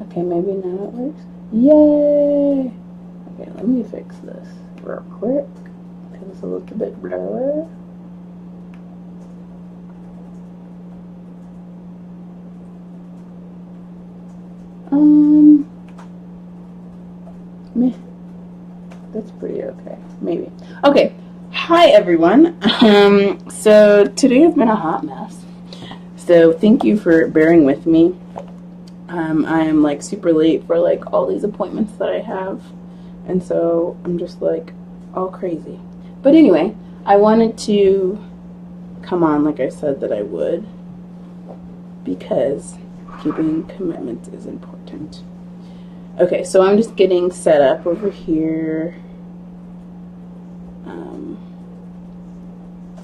Okay, maybe now it works. Yay! Okay, let me fix this real quick because it's a little bit blurry. Meh. That's pretty okay. Maybe. Okay. Hi everyone. So today has been a hot mess. So thank you for bearing with me. I am like super late for like all these appointments that I have, and so I'm just like all crazy. But anyway, I wanted to come on like I said that I would, because keeping commitments is important. Okay, so I'm just getting set up over here.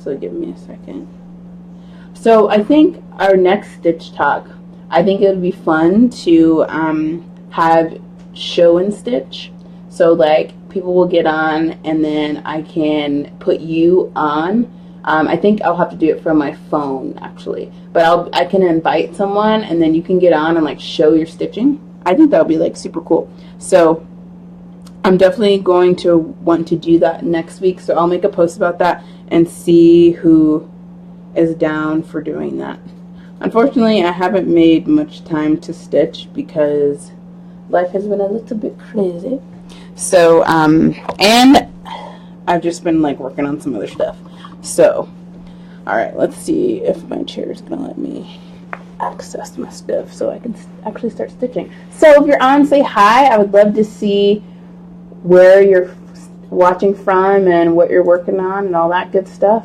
So give me a second. So I think our next stitch talk, I think it would be fun to have show and stitch. So like people will get on and then I can put you on. I think I'll have to do it from my phone actually, but I can invite someone and then you can get on and like show your stitching. I think that would be like super cool. So I'm definitely going to want to do that next week. So I'll make a post about that and see who is down for doing that. Unfortunately, I haven't made much time to stitch because life has been a little bit crazy. So, and I've just been like working on some other stuff. So, all right, let's see if my chair is gonna let me access my stuff so I can actually start stitching. So if you're on, say hi. I would love to see where you're watching from and what you're working on and all that good stuff.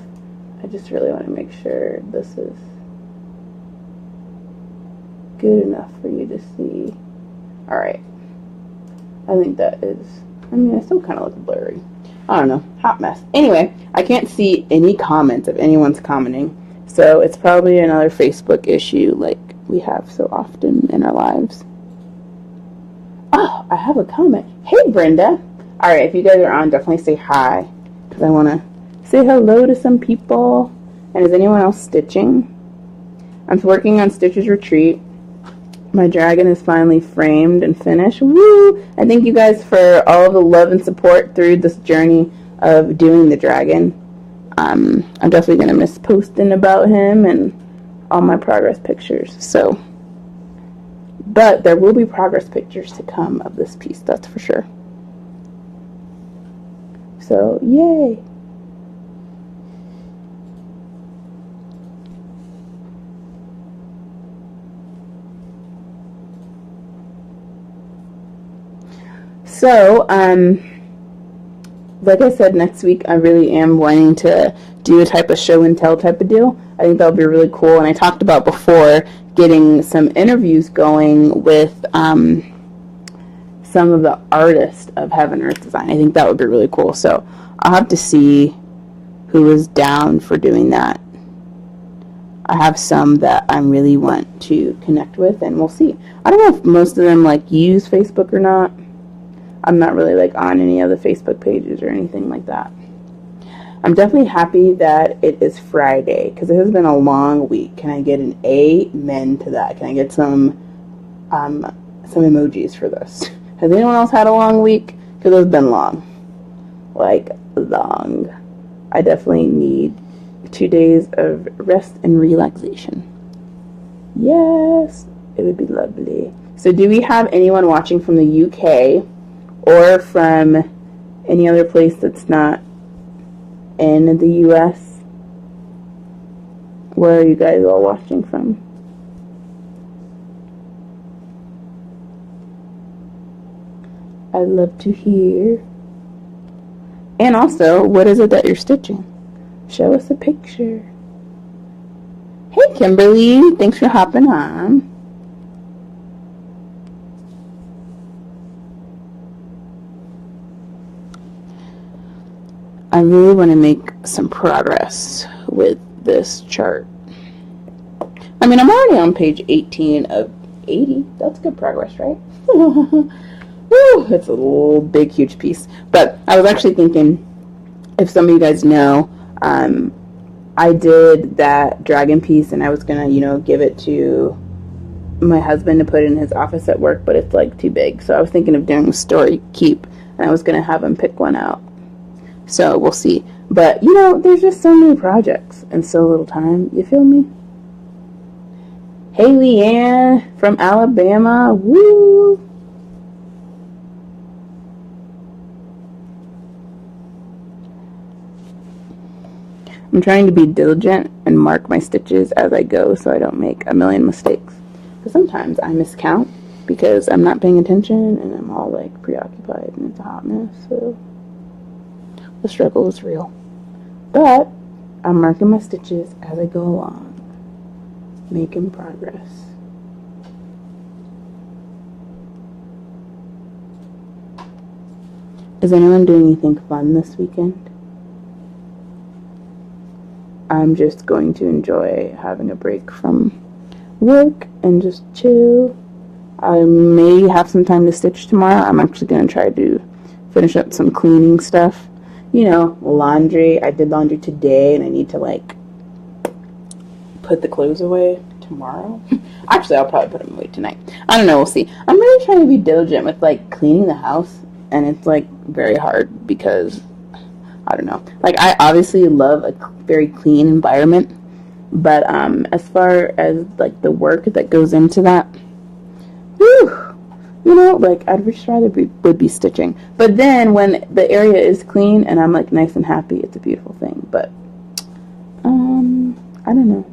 I just really want to make sure this is good enough for you to see. All right. I think that is, I mean, I still kind of look blurry. I don't know. Hot mess. Anyway, I can't see any comments if anyone's commenting. So it's probably another Facebook issue like we have so often in our lives. Oh, I have a comment. Hey, Brenda. All right, if you guys are on, definitely say hi because I want to say hello to some people. And is anyone else stitching? I'm working on Stitcher's Retreat. My dragon is finally framed and finished. Woo! And thank you guys for all the love and support through this journey of doing the dragon. I'm definitely going to miss posting about him and all my progress pictures. So, but there will be progress pictures to come of this piece, that's for sure. So, yay! So, like I said, next week I really am wanting to do a type of show and tell type of deal. I think that would be really cool. And I talked about before getting some interviews going with some of the artists of Heaven Earth Design. I think that would be really cool. So I'll have to see who is down for doing that. I have some that I really want to connect with, and we'll see. I don't know if most of them like use Facebook or not. I'm not really like on any of the Facebook pages or anything like that. I'm definitely happy that it is Friday because it has been a long week. Can I get an amen to that? Can I get some emojis for this? Has anyone else had a long week? Because it's been long. Like, long. I definitely need 2 days of rest and relaxation. Yes, it would be lovely. So do we have anyone watching from the UK or from any other place that's not in the US? Where are you guys all watching from? I'd love to hear. And also, what is it that you're stitching? Show us a picture. Hey, Kimberly. Thanks for hopping on. I really want to make some progress with this chart. I mean, I'm already on page 18 of 80. That's good progress, right? Woo, it's a little big, huge piece. But I was actually thinking, if some of you guys know, I did that dragon piece and I was going to, give it to my husband to put in his office at work, but it's like too big. So I was thinking of doing a story keep, and I was going to have him pick one out. So we'll see. But, you know, there's just so many projects and so little time. You feel me? Hey, Leanne from Alabama. Woo! I'm trying to be diligent and mark my stitches as I go so I don't make a million mistakes. Because sometimes I miscount because I'm not paying attention and I'm all like preoccupied and it's a hot mess. So the struggle is real. But I'm marking my stitches as I go along, making progress. Is anyone doing anything fun this weekend? I'm just going to enjoy having a break from work and just chill. I may have some time to stitch tomorrow. I'm actually going to try to finish up some cleaning stuff. You know, laundry. I did laundry today and I need to like put the clothes away tomorrow. Actually, I'll probably put them away tonight. I don't know. We'll see. I'm really trying to be diligent with like cleaning the house, and it's like very hard because I don't know. Like, I obviously love a very clean environment, but as far as like the work that goes into that, whew, you know, like I'd just rather would be stitching. But then when the area is clean and I'm like nice and happy, it's a beautiful thing. But I don't know.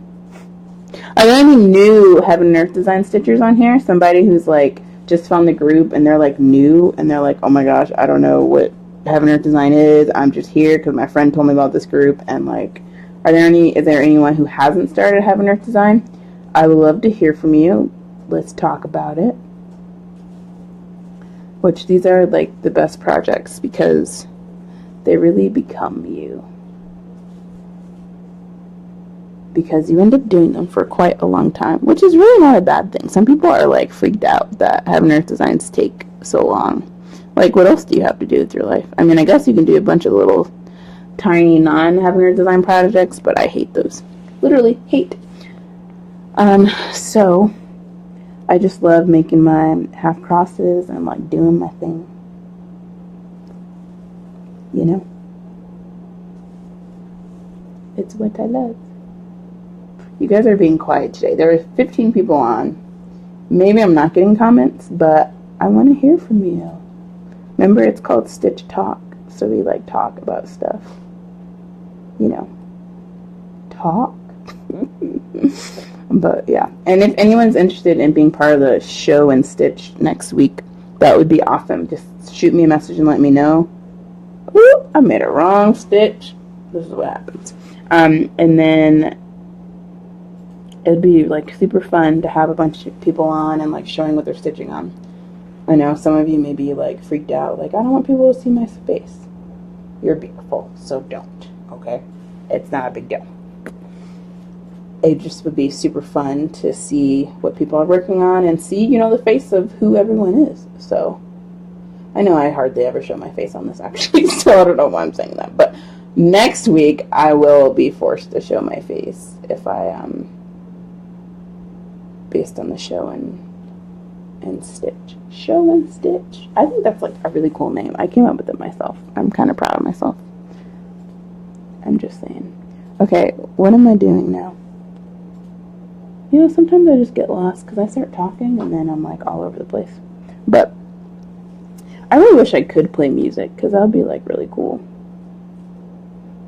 Are there any new Heaven and Earth Design stitchers on here? Somebody who's like just found the group and they're like new and they're like, oh my gosh, I don't know what Heaven and Earth Design is. I'm just here because my friend told me about this group. And like, is there anyone who hasn't started Heaven and Earth Design? I would love to hear from you. Let's talk about it. Which these are like the best projects because they really become you. Because you end up doing them for quite a long time, which is really not a bad thing. Some people are like freaked out that Heaven and Earth Designs take so long. Like, what else do you have to do with your life? I mean, I guess you can do a bunch of little tiny non-Heaven and Earth Design projects, but I hate those. Literally hate. So I just love making my half crosses and like doing my thing. You know? It's what I love. You guys are being quiet today. There are 15 people on. Maybe I'm not getting comments, but I want to hear from you. Remember, it's called Stitch Talk, so we like talk about stuff. You know, talk. But yeah, and if anyone's interested in being part of the show and stitch next week, that would be awesome. Just shoot me a message and let me know. Ooh, I made a wrong stitch. This is what happens. And then it'd be like super fun to have a bunch of people on and like showing what they're stitching on. I know some of you may be like freaked out, like I don't want people to see my face. You're beautiful, so don't, okay? It's not a big deal. It just would be super fun to see what people are working on and see, you know, the face of who everyone is. So I know I hardly ever show my face on this actually, so I don't know why I'm saying that. But next week I will be forced to show my face if I based on the show and stitch. Show and stitch. I think that's like a really cool name. I came up with it myself. I'm kind of proud of myself. I'm just saying. Okay, what am I doing now? You know, sometimes I just get lost because I start talking and then I'm like all over the place. But I really wish I could play music because that would be like really cool.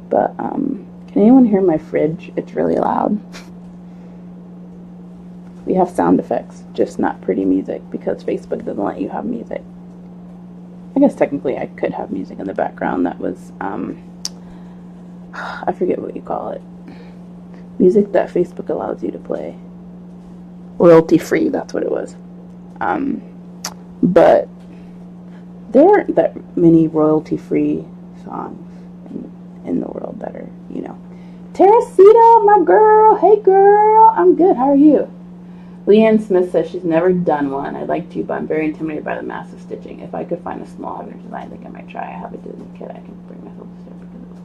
But can anyone hear my fridge? It's really loud. We have sound effects, just not pretty music because Facebook doesn't let you have music. I guess technically I could have music in the background that was, I forget what you call it. Music that Facebook allows you to play. Royalty free, that's what it was. But there aren't that many royalty free songs in the world that are, you know. Teresita, my girl. Hey girl, I'm good. How are you? Leanne Smith says she's never done one. I'd like to, but I'm very intimidated by the massive stitching. If I could find a small Heaven design, I think I might try. I have a Disney kit. I can bring myself to start because it looks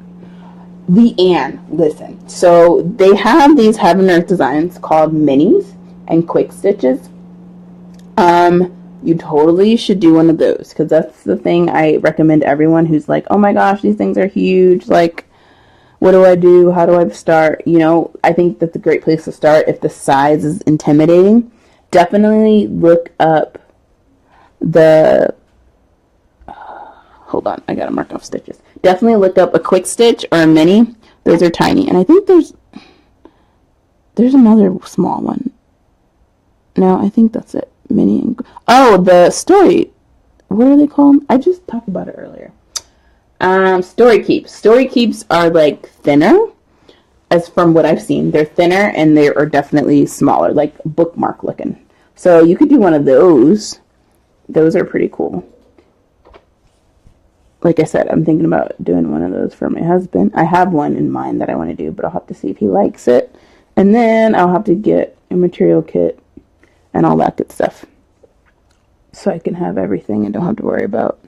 great. Leanne, listen. So they have these Heaven Earth designs called minis and quick stitches. You totally should do one of those, because that's the thing I recommend everyone who's like, oh my gosh, these things are huge. Like, what do I do? How do I start? You know, I think that's a great place to start if the size is intimidating. Definitely look up the, hold on, I gotta mark off stitches. Definitely look up a quick stitch or a mini. Those are tiny. And I think there's another small one. No, I think that's it. Mini and, oh, the story. What are they called? I just talked about it earlier. Story keeps. Story keeps are like thinner, as from what I've seen. They're thinner and they are definitely smaller, like bookmark looking. So you could do one of those. Those are pretty cool. Like I said, I'm thinking about doing one of those for my husband. I have one in mind that I want to do, but I'll have to see if he likes it. And then I'll have to get a material kit and all that good stuff, so I can have everything and don't have to worry about,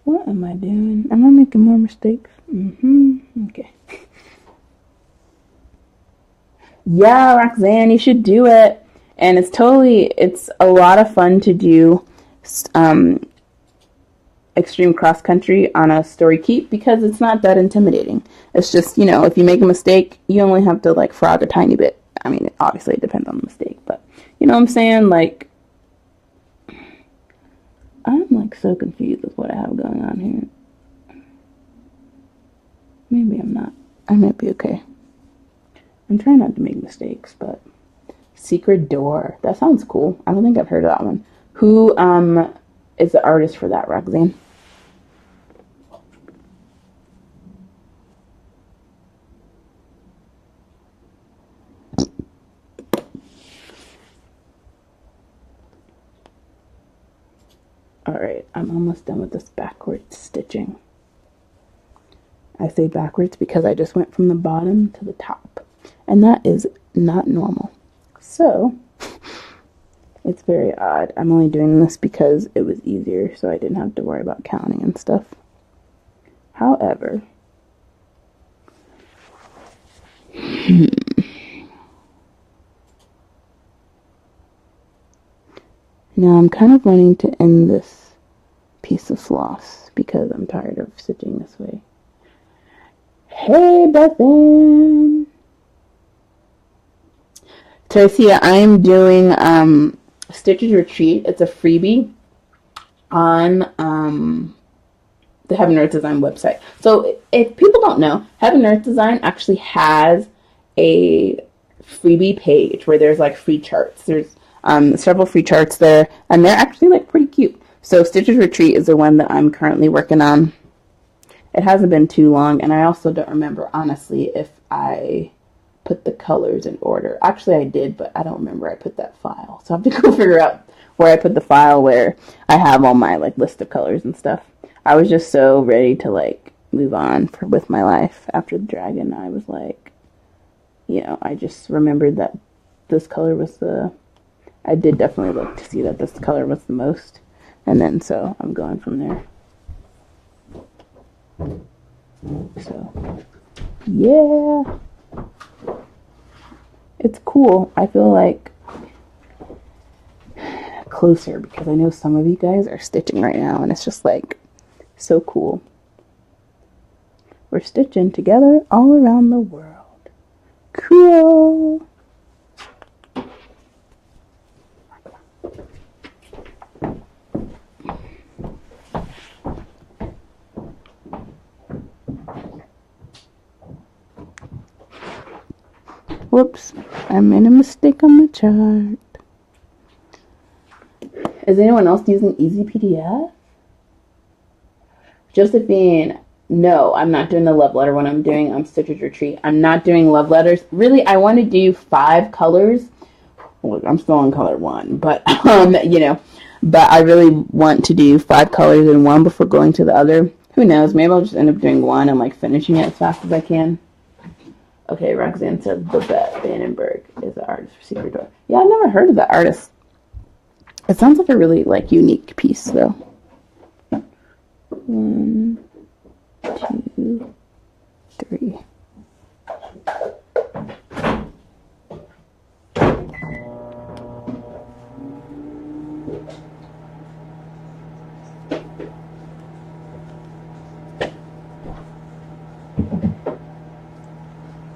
what am I doing? Am I making more mistakes? Okay. Yeah, Roxanne, you should do it. And it's a lot of fun to do extreme cross country on a story keep, because it's not that intimidating. It's just, you know, if you make a mistake, you only have to like frog a tiny bit. I mean, obviously it depends on the mistake, but you know what I'm saying? Like, I'm like so confused with what I have going on here. Maybe I'm not. I might be okay. I'm trying not to make mistakes, but Secret Door. That sounds cool. I don't think I've heard of that one. Who is the artist for that, Roxanne? Alright, I'm almost done with this backwards stitching. I say backwards because I just went from the bottom to the top. And that is not normal. So, it's very odd. I'm only doing this because it was easier, so I didn't have to worry about counting and stuff. However, now I'm kind of wanting to end this piece of floss because I'm tired of stitching this way. Hey, Bethan! Tercia, I'm doing Stitches Retreat. It's a freebie on the Heaven Earth Design website. So if people don't know, Heaven Earth Design actually has a freebie page where there's like free charts. There's several free charts there, and they're actually like pretty cute. So Stitches Retreat is the one that I'm currently working on. It hasn't been too long, and I also don't remember, honestly, if I put the colors in order. Actually, I did, but I don't remember I put that file. So I have to go figure out where I put the file where I have all my like list of colors and stuff. I was just so ready to like move on with my life after the dragon. I was like, you know, I just remembered that this color was I did definitely look to see that this color was the most. And then so I'm going from there. So, yeah. It's cool. I feel like closer because I know some of you guys are stitching right now, and it's just like so cool. We're stitching together all around the world. Cool. Whoops, I made a mistake on the chart. Is anyone else using Easy PDF? Josephine, no, I'm not doing the love letter when I'm doing Stitches Retreat. I'm not doing love letters. Really, I want to do 5 colors. Well, I'm still on color 1, but, you know, but I really want to do 5 colors in one before going to the other. Who knows? Maybe I'll just end up doing one and like finishing it as fast as I can. Okay, Roxanne said Babette Vandenberg is the artist for Secret Door. Yeah, I've never heard of that artist. It sounds like a really like unique piece though. 1, 2, 3.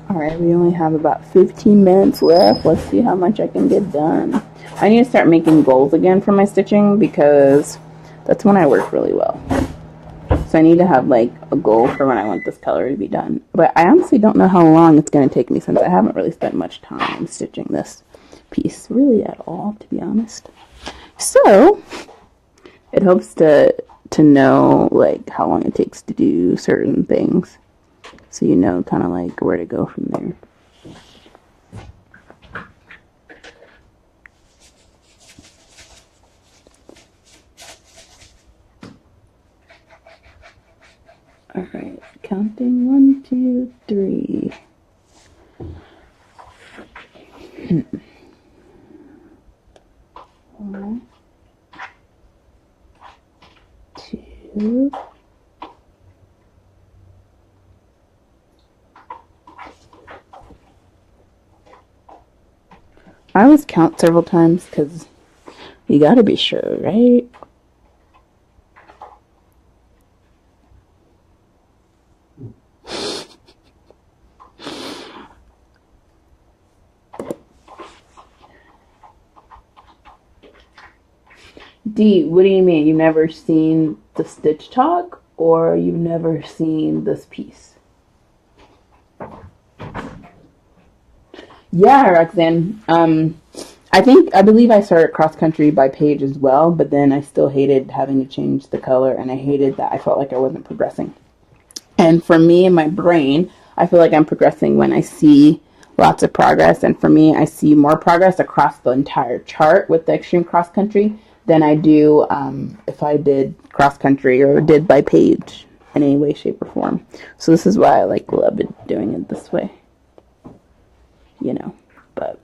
Alright, we only have about 15 minutes left. Let's see how much I can get done. I need to start making goals again for my stitching because that's when I work really well. So I need to have like a goal for when I want this color to be done. But I honestly don't know how long it's going to take me since I haven't really spent much time stitching this piece really at all, to be honest. So it helps to know like how long it takes to do certain things. So you know kind of like where to go from there. Alright, counting 1, 2, 3. 1, 2. I always count several times because you gotta be sure, right? D, what do you mean? You've never seen the stitch talk or you've never seen this piece? Yeah, Roxanne. I believe I started cross country by page as well, but then I still hated having to change the color and I hated that I felt like I wasn't progressing. And for me in my brain, I feel like I'm progressing when I see lots of progress. And for me, I see more progress across the entire chart with the extreme cross country than I do if I did cross country or did by page in any way, shape, or form. So this is why I like love it doing it this way. You know, but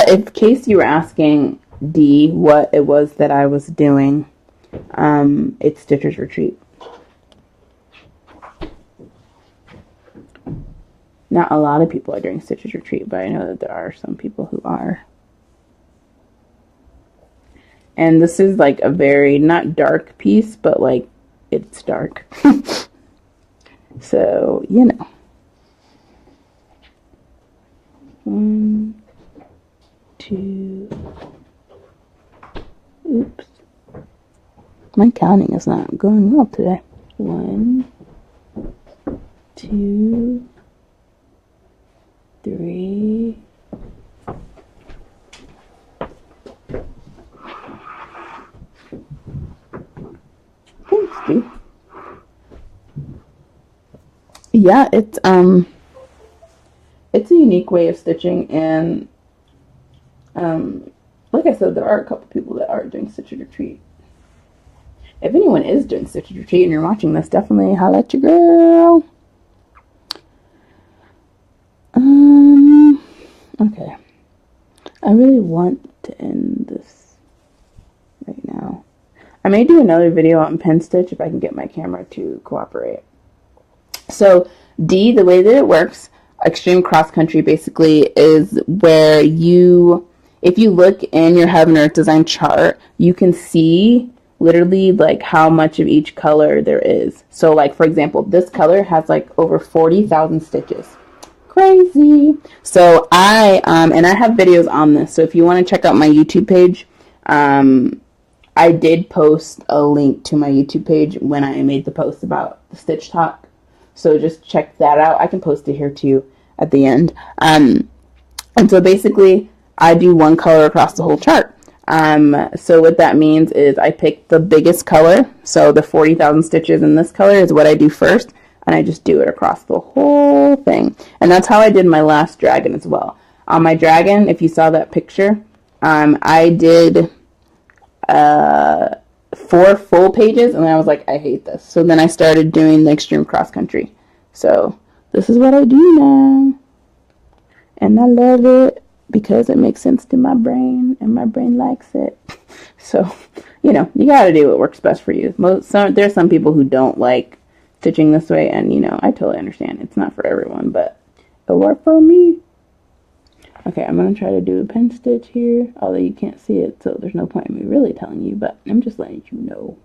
in case you were asking D what it was that I was doing, it's Stitcher's Retreat. Not a lot of people are doing Stitcher's Retreat, but I know that there are some people who are. And this is like a very, not dark piece, but like it's dark. So, you know. 1, 2. Oops. My counting is not going well today. 1, 2, 3. Thanks, dude. Yeah, it's a unique way of stitching, and like I said, there are a couple people that are doing Stitcher's Retreat. If anyone is doing Stitcher's Retreat and you're watching this, definitely holla at your girl. Okay. I really want to end this right now. I may do another video on pen stitch if I can get my camera to cooperate. So D, the way that it works, extreme cross country basically is where if you look in your Heaven Earth Design chart, you can see literally like how much of each color there is. So like, for example, this color has like over 40,000 stitches. Crazy. So I have videos on this. So if you want to check out my YouTube page, I did post a link to my YouTube page when I made the post about the stitch talk. So just check that out. I can post it here too at the end. And so basically I do one color across the whole chart. So what that means is I pick the biggest color. So the 40,000 stitches in this color is what I do first. And I just do it across the whole thing. And that's how I did my last dragon as well. On my dragon, if you saw that picture, I did 4 full pages, and then I was like, I hate this. So then I started doing the extreme cross country. So this is what I do now. And I love it because it makes sense to my brain, and my brain likes it. So, you know, you gotta do what works best for you. There's some people who don't like stitching this way, and you know, I totally understand. It's not for everyone, but it worked for me. Okay, I'm going to try to do a pin stitch here, although you can't see it, so there's no point in me really telling you, but I'm just letting you know.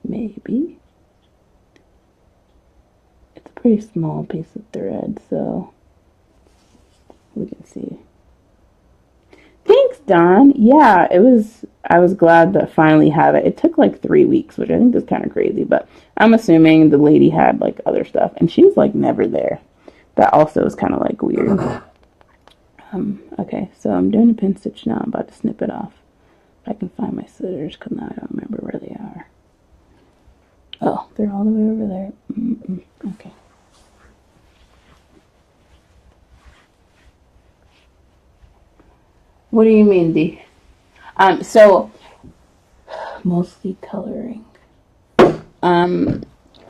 Maybe. It's a pretty small piece of thread, so we can see. Thanks, Don. Yeah, I was glad to finally have it. It took like 3 weeks, which I think is kind of crazy, but I'm assuming the lady had like other stuff, and she was like never there. That also is kind of like weird. Okay, so I'm doing a pin stitch now. I'm about to snip it off. If I can find my scissors, because now I don't remember where they are. Oh, they're all the way over there. Okay. What do you mean, Dee? So mostly coloring.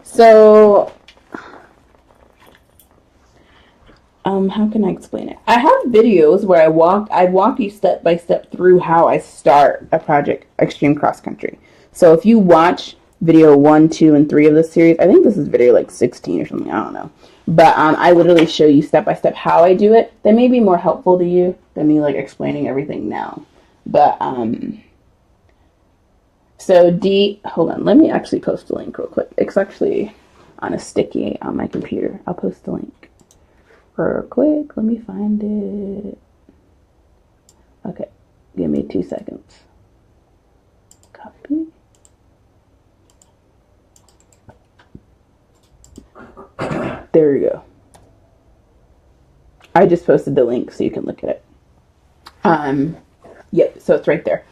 So how can I explain it? I have videos where I walk you step by step through how I start a project, Extreme Cross Country. So if you watch video 1, 2, and 3 of this series, I think this is video like 16 or something, I don't know. But I literally show you step by step how I do it. That may be more helpful to you than me like explaining everything now. But so D, hold on, let me actually post a link real quick. It's actually on a sticky on my computer. I'll post the link real quick. Let me find it. Okay, give me 2 seconds. Copy. There we go. I just posted the link so you can look at it. Yep, so it's right there.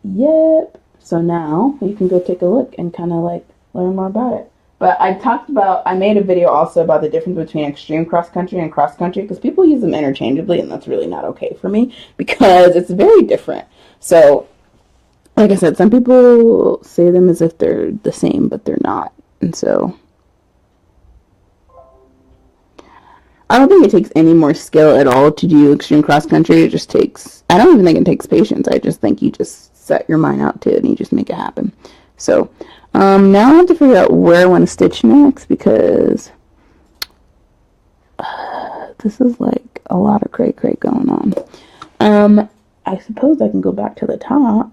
Yep. So now you can go take a look and kind of like learn more about it. But I made a video also about the difference between extreme cross country and cross country because people use them interchangeably, and that's really not okay for me because it's very different. So, like I said, some people say them as if they're the same, but they're not. And so I don't think it takes any more skill at all to do extreme cross country. It just takes, I don't even think it takes patience. I just think you just set your mind out to it and you just make it happen. So now I have to figure out where I want to stitch next because this is like a lot of cray going on. I suppose I can go back to the top.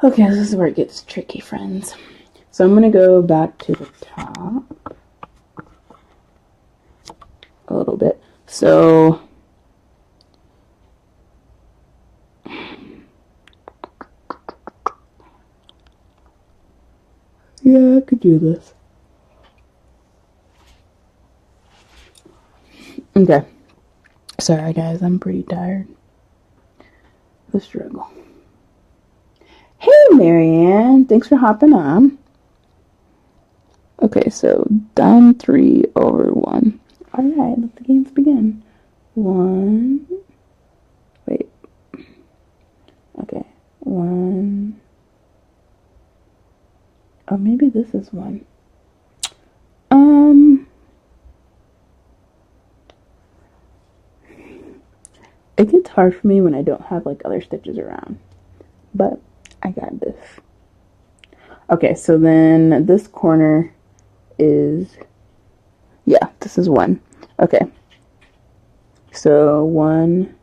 Okay, this is where it gets tricky, friends. So I'm going to go back to the top a little bit. So yeah, I could do this. Okay. Sorry guys, I'm pretty tired. The struggle. Hey Marianne, thanks for hopping on. Okay, so done 3 over 1. Alright, let the games begin. 1. Wait. Okay. 1. Oh, maybe this is 1. It gets hard for me when I don't have like other stitches around. But I got this. Okay, so then this corner is, yeah, this is 1. Okay. So 1,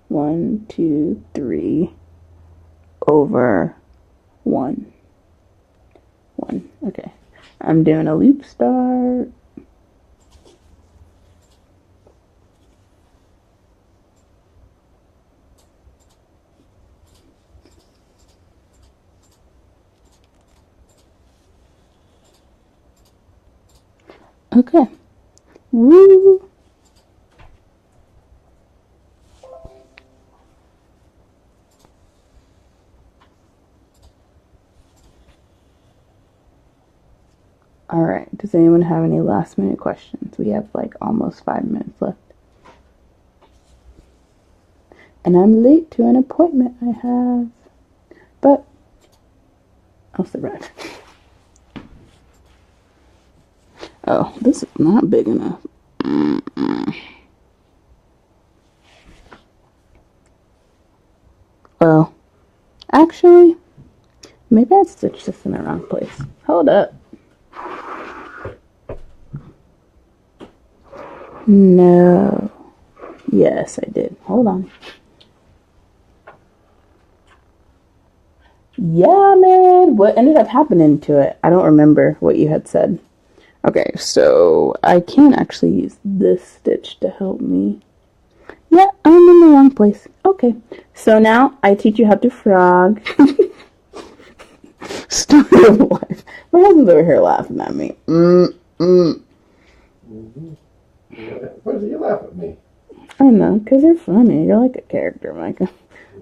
1, 2, 3 over 1. 1. Okay. I'm doing a loop start. Okay. Woo. All right. Does anyone have any last minute questions? We have like almost 5 minutes left. And I'm late to an appointment I have. But I'll survive. Oh, this is not big enough. Well, actually, maybe I stitched this in the wrong place. Hold up. No. Yes, I did. Hold on. Yeah, man. What ended up happening to it? I don't remember what you had said. Okay, so I can actually use this stitch to help me. Yeah, I'm in the wrong place. Okay, so now I teach you how to frog. Story of life. My husband's over here laughing at me. Mm-hmm. Why do you laugh at me? I know, because you're funny. You're like a character, Micah.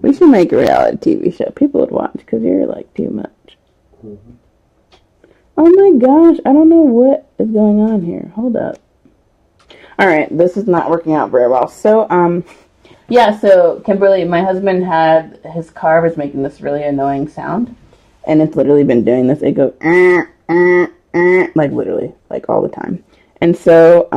We should make a reality TV show. People would watch because you're like too much. Mm-hmm. Oh my gosh, I don't know what is going on here. Hold up. Alright, this is not working out very well. So, yeah, so Kimberly, my husband had, his car was making this really annoying sound. And it's literally been doing this. It goes, like literally, like all the time. And so,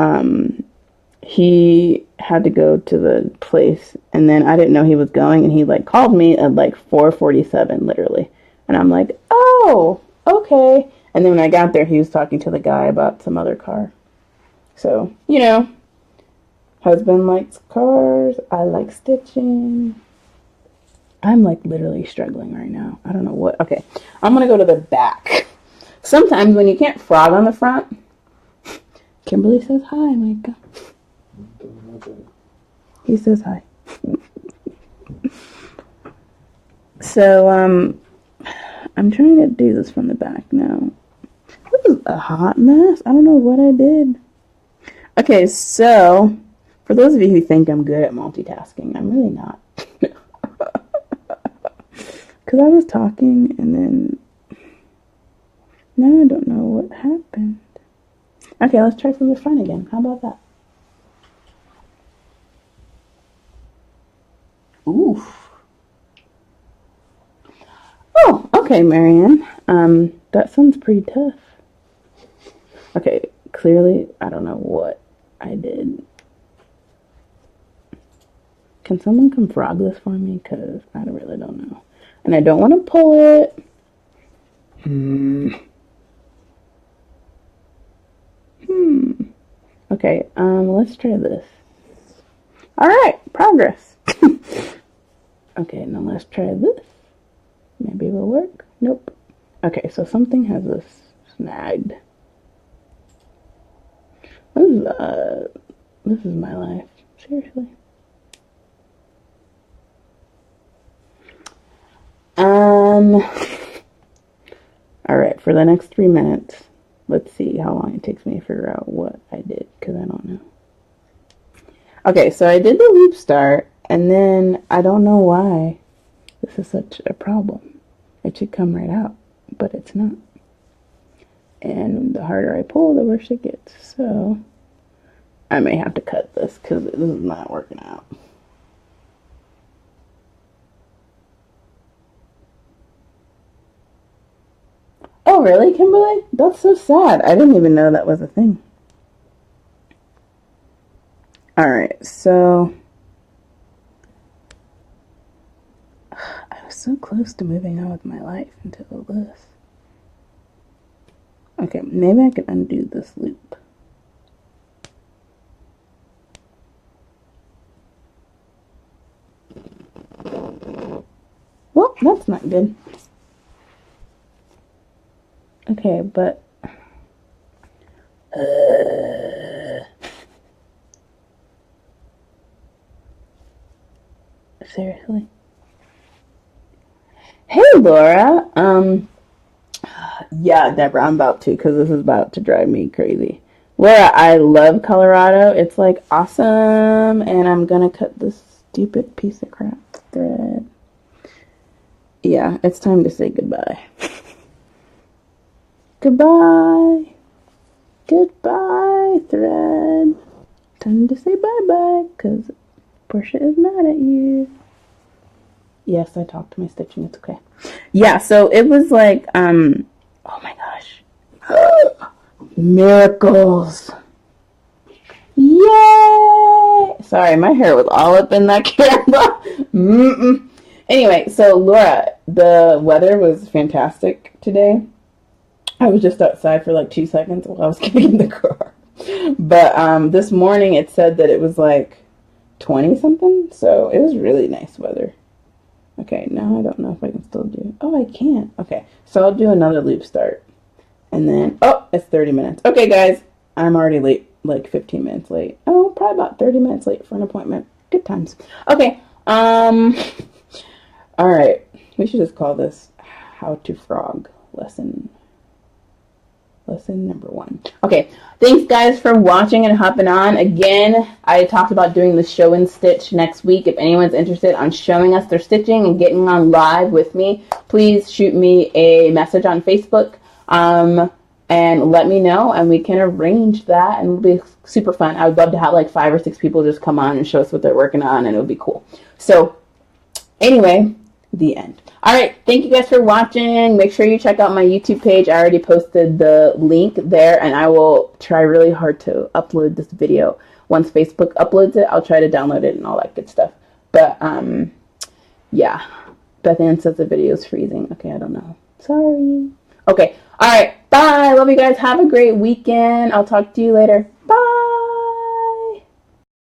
he had to go to the place, and then I didn't know he was going, and he like called me at like 4:47 literally, and I'm like, oh, okay. And then when I got there, he was talking to the guy about some other car. So, you know, husband likes cars, I like stitching. I'm like literally struggling right now. I don't know what. Okay, I'm gonna go to the back. Sometimes when you can't frog on the front, Kimberly says hi, Micah. He says hi. So, I'm trying to do this from the back now. This is a hot mess. I don't know what I did. Okay, so, for those of you who think I'm good at multitasking, I'm really not. Because I was talking, and then, now I don't know what happened. Okay, let's try from the front again. How about that? Oof. Oh, okay, Marianne. That sounds pretty tough. Okay, clearly, I don't know what I did. Can someone come frog this for me? Because I really don't know. And I don't want to pull it. Okay, let's try this. Alright, progress. Okay, now let's try this. Maybe it will work. Nope. Okay, so something has this snagged. This is my life. Seriously. Alright, for the next 3 minutes, let's see how long it takes me to figure out what I did, because I don't know. Okay, so I did the loop start, and then I don't know why this is such a problem. It should come right out, but it's not. And the harder I pull, the worse it gets. So I may have to cut this because this is not working out. Oh, really, Kimberly? That's so sad. I didn't even know that was a thing. Alright, so I was so close to moving on with my life until this. Okay, maybe I can undo this loop. Well, that's not good. Okay, but seriously? Hey, Laura. Yeah, Deborah, I'm about to, because this is about to drive me crazy. Laura, I love Colorado. It's like awesome, and I'm gonna cut this stupid piece of crap thread. Yeah, it's time to say goodbye. Goodbye. Goodbye, thread. Time to say bye-bye, because Portia is mad at you. Yes, I talked to my stitching. It's okay. Yeah, so it was like, oh my gosh. Miracles. Yay! Sorry, my hair was all up in that camera. Anyway, so Laura, the weather was fantastic today. I was just outside for like 2 seconds while I was getting in the car. But this morning it said that it was like 20 something, so it was really nice weather. Okay, now I don't know if I can still do. Oh, I can't. Okay, so I'll do another loop start. And then, oh, it's 30 minutes. Okay, guys, I'm already late, like 15 minutes late. Oh, probably about 30 minutes late for an appointment. Good times. Okay, all right. We should just call this How to Frog lesson number 1. Okay, thanks guys for watching and hopping on. Again, I talked about doing the show and stitch next week. If anyone's interested on showing us their stitching and getting on live with me, please shoot me a message on Facebook and let me know, and we can arrange that, and it'll be super fun. I would love to have like 5 or 6 people just come on and show us what they're working on, and it would be cool. So anyway, the end. All right, thank you guys for watching. Make sure you check out my YouTube page. I already posted the link there, and I will try really hard to upload this video. Once Facebook uploads it, I'll try to download it and all that good stuff. But yeah, Beth Ann says the video is freezing. Okay, I don't know. Sorry. Okay, all right, bye. Love you guys. Have a great weekend. I'll talk to you later. Bye.